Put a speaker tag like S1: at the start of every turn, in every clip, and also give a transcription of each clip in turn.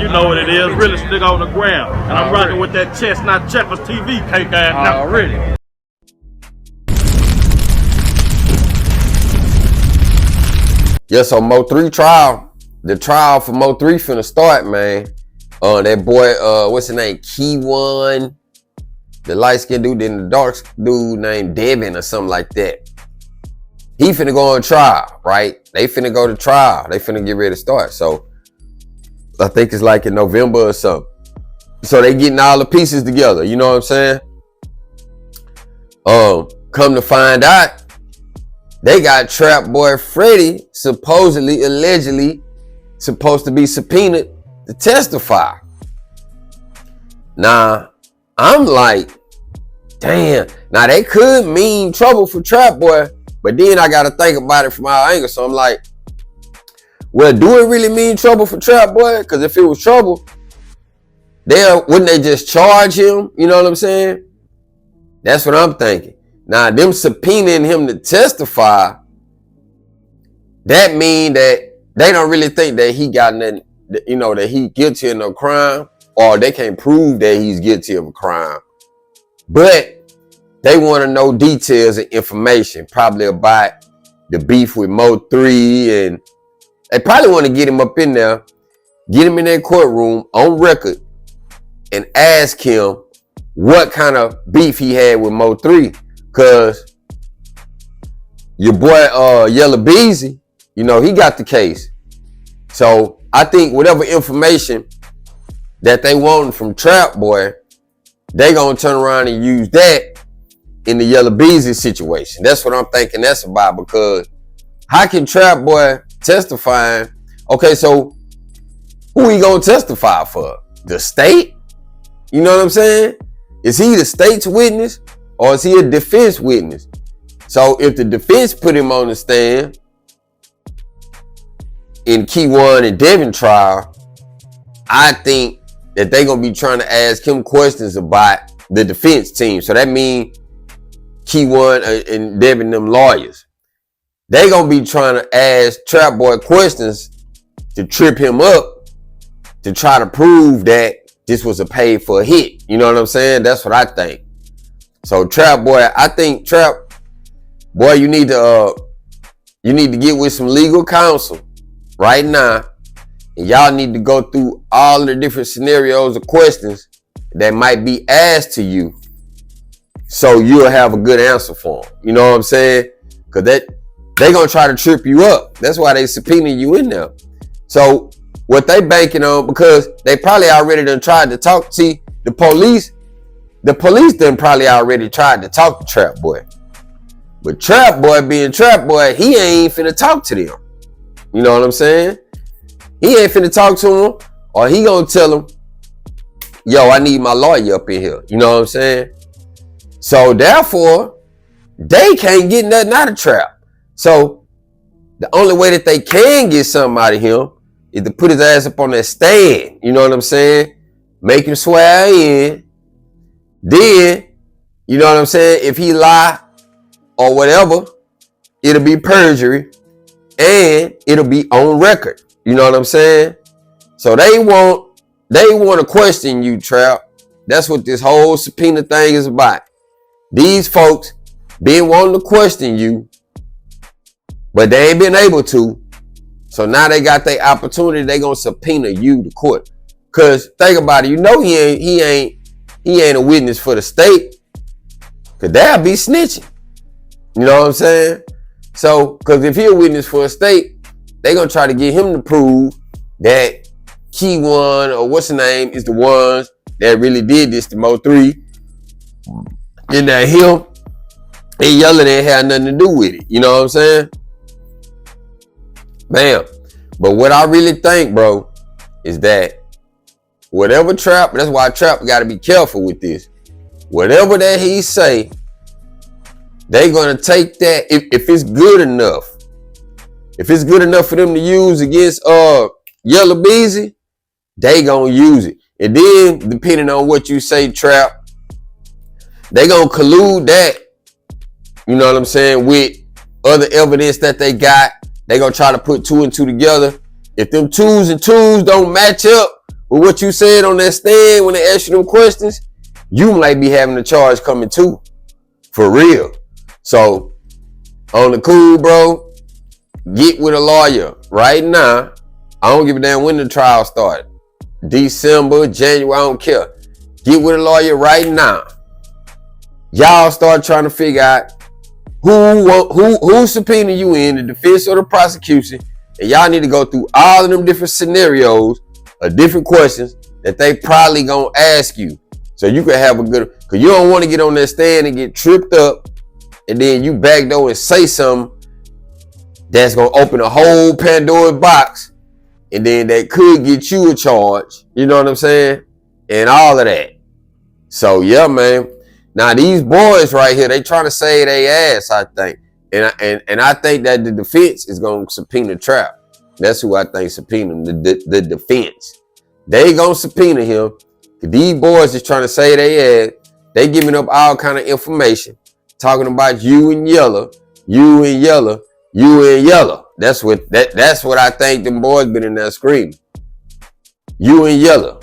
S1: You know what it is. Really stick on the ground. And I'm rocking with that Chestnut Checkers TV cake ass now.
S2: Already.
S3: Yeah, so Mo3 trial. The trial for Mo3 finna start, man. That boy, what's his name? Key1. The light-skinned dude, then the dark dude named Devin or something like that. He finna go on trial, right? They finna go to trial. They finna get ready to start. So I think it's like in November or something. So they getting all the pieces together. You know what I'm saying? Come to find out, they got Trapboy Freddy supposedly, allegedly, supposed to be subpoenaed to testify. Now, I'm like, damn. Now, they could mean trouble for Trapboy, but then I got to think about it from our angle. So I'm like, well, do it really mean trouble for Trapboy? Because if it was trouble, wouldn't they just charge him? You know what I'm saying? That's what I'm thinking. Now, them subpoenaing him to testify, that mean that they don't really think that he got nothing, you know, that he guilty of no crime, or they can't prove that he's guilty of a crime. But they want to know details and information, probably about the beef with Mo3, and they probably want to get him up in there, get him in that courtroom on record, and ask him what kind of beef he had with Mo3. Cause your boy Yellow Beezy, you know, he got the case. So I think whatever information that they want from Trapboy, they gonna turn around and use that in the Yellow Beezy situation. That's what I'm thinking that's about, because how can Trapboy testify? Okay, so who he gonna testify for? The state? You know what I'm saying? Is he the state's witness, or is he a defense witness? So if the defense put him on the stand in Key1 and Devin trial, I think that they're going to be trying to ask him questions about the defense team. So that means Key1 and Devin, them lawyers, they going to be trying to ask Trapboy questions to trip him up, to try to prove that this was a paid for a hit. You know what I'm saying? That's what I think. So Trapboy, I think Trapboy, you need to get with some legal counsel right now, and y'all need to go through all the different scenarios or questions that might be asked to you, so you'll have a good answer for them. You know what I'm saying? Because they gonna try to trip you up. That's why they subpoena you in there. So what they banking on, because they probably already done tried to talk. See, the police done probably already tried to talk to Trapboy. But Trapboy being Trapboy, he ain't finna talk to them. You know what I'm saying? He ain't finna talk to them, or he gonna tell them, yo, I need my lawyer up in here. You know what I'm saying? So therefore, they can't get nothing out of Trap. So the only way that they can get something out of him is to put his ass up on that stand. You know what I'm saying? Make him swear in. Then, you know what I'm saying? If he lie or whatever, it'll be perjury and it'll be on record. You know what I'm saying? So they want to question you, Trap. That's what this whole subpoena thing is about. These folks been wanting to question you, but they ain't been able to. So now they got their opportunity. They gonna subpoena you to court. Cause think about it, you know he ain't a witness for the state, cause they'll be snitching. You know what I'm saying? So, cause if he a witness for a state, they gonna try to get him to prove that Key1 or what's the name is the ones that really did this to Mo3, and that him and Yellow didn't have nothing to do with it. You know what I'm saying? Bam. But what I really think, bro, is that whatever Trap, that's why Trap got to be careful with this. Whatever that he say, they gonna take that if it's good enough. If it's good enough for them to use against Yellow Beezy, they gonna use it. And then depending on what you say, Trap, they gonna collude that, you know what I'm saying, with other evidence that they got. They gonna try to put two and two together. If them twos and twos don't match up with what you said on that stand when they asked you them questions, you might be having a charge coming too. For real. So, on the cool, bro, get with a lawyer right now. I don't give a damn when the trial started. December, January, I don't care. Get with a lawyer right now. Y'all start trying to figure out who subpoena you in, the defense or the prosecution, and y'all need to go through all of them different scenarios of different questions that they probably gonna ask you. So you can have a good, cause you don't want to get on that stand and get tripped up, and then you backdoor and say something that's gonna open a whole Pandora's box, and then that could get you a charge. You know what I'm saying? And all of that. So yeah, man. Now these boys right here, they trying to save their ass, I think. And I think that the defense is gonna subpoena Trap. That's who I think subpoena the defense. They gonna subpoena him. These boys is trying to save their ass. They giving up all kind of information, talking about you and Yella, you and Yella, you and Yella. That's what I think them boys been in there screaming. You and Yella.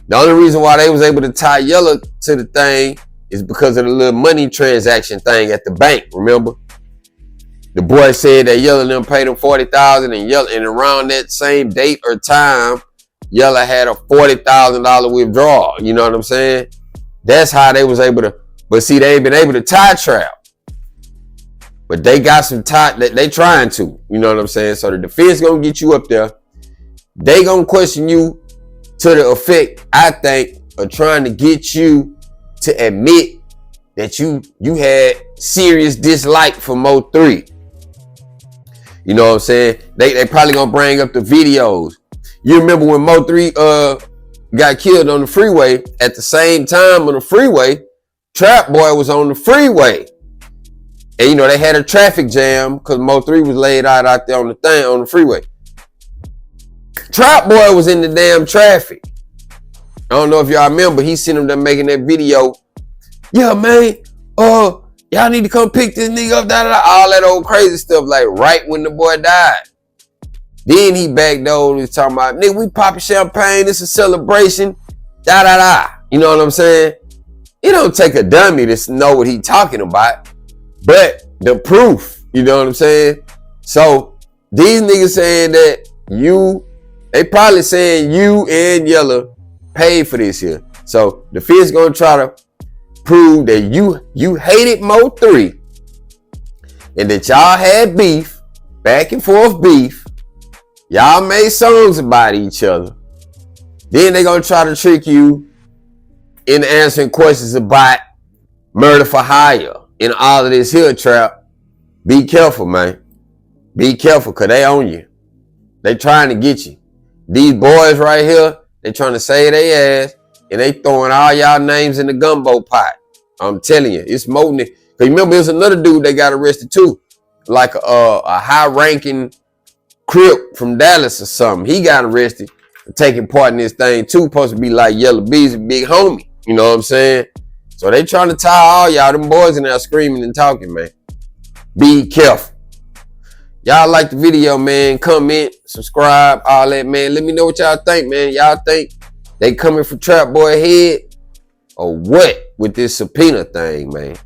S3: The only reason why they was able to tie Yella to the thing is because of the little money transaction thing at the bank. Remember, the boy said that Yella them paid him $40,000, and Yella, and around that same date or time, Yella had a $40,000 withdrawal. You know what I'm saying? That's how they was able to. But see, they ain't been able to tie Trap. But they got some tie. They trying to. You know what I'm saying? So the defense gonna get you up there. They gonna question you to the effect, I think, of trying to get you to admit that you had serious dislike for Mo3. You know what I'm saying? They probably gonna bring up the videos. You remember when Mo3 got killed on the freeway? At the same time on the freeway, Trapboy was on the freeway. And you know, they had a traffic jam because Mo3 was laid out there on the freeway. Trapboy was in the damn traffic. I don't know if y'all remember, he sent him there making that video. Yeah, man, y'all need to come pick this nigga up, all that old crazy stuff, like right when the boy died. Then he backdoored and was talking about, nigga, we popping champagne, this is a celebration, You know what I'm saying? It don't take a dummy to know what he talking about, but the proof, you know what I'm saying? So these niggas saying that they probably saying you and Yella paid for this here. So the defense gonna try to prove that you hated Mo3 and that y'all had beef, back and forth beef. Y'all made songs about each other. Then they gonna try to trick you into answering questions about murder for hire and all of this here, Trap. Be careful, man. Be careful, cause they own you. They trying to get you. These boys right here, they trying to save their ass, and they throwing all y'all names in the gumbo pot. I'm telling you, it's more than it. Cause remember, there's another dude they got arrested too, like a high-ranking Crip from Dallas or something. He got arrested for taking part in this thing too. Supposed to be like Yella B's big homie. You know what I'm saying? So they trying to tie all y'all. Them boys in there screaming and talking, man. Be careful. Y'all like the video, man. Comment, subscribe, all that, man. Let me know what y'all think, man. Y'all think they coming for Trapboy head or what with this subpoena thing, man?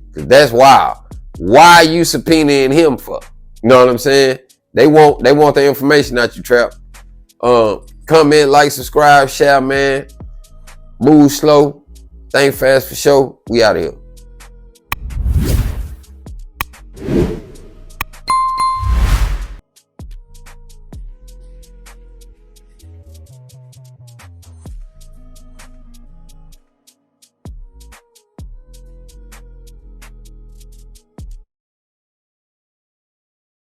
S3: Because that's wild. Why you subpoenaing him for? You know what I'm saying? They want the information out you, Trap. Comment, like, subscribe, share, man. Move slow. Think fast for sure. We out of here.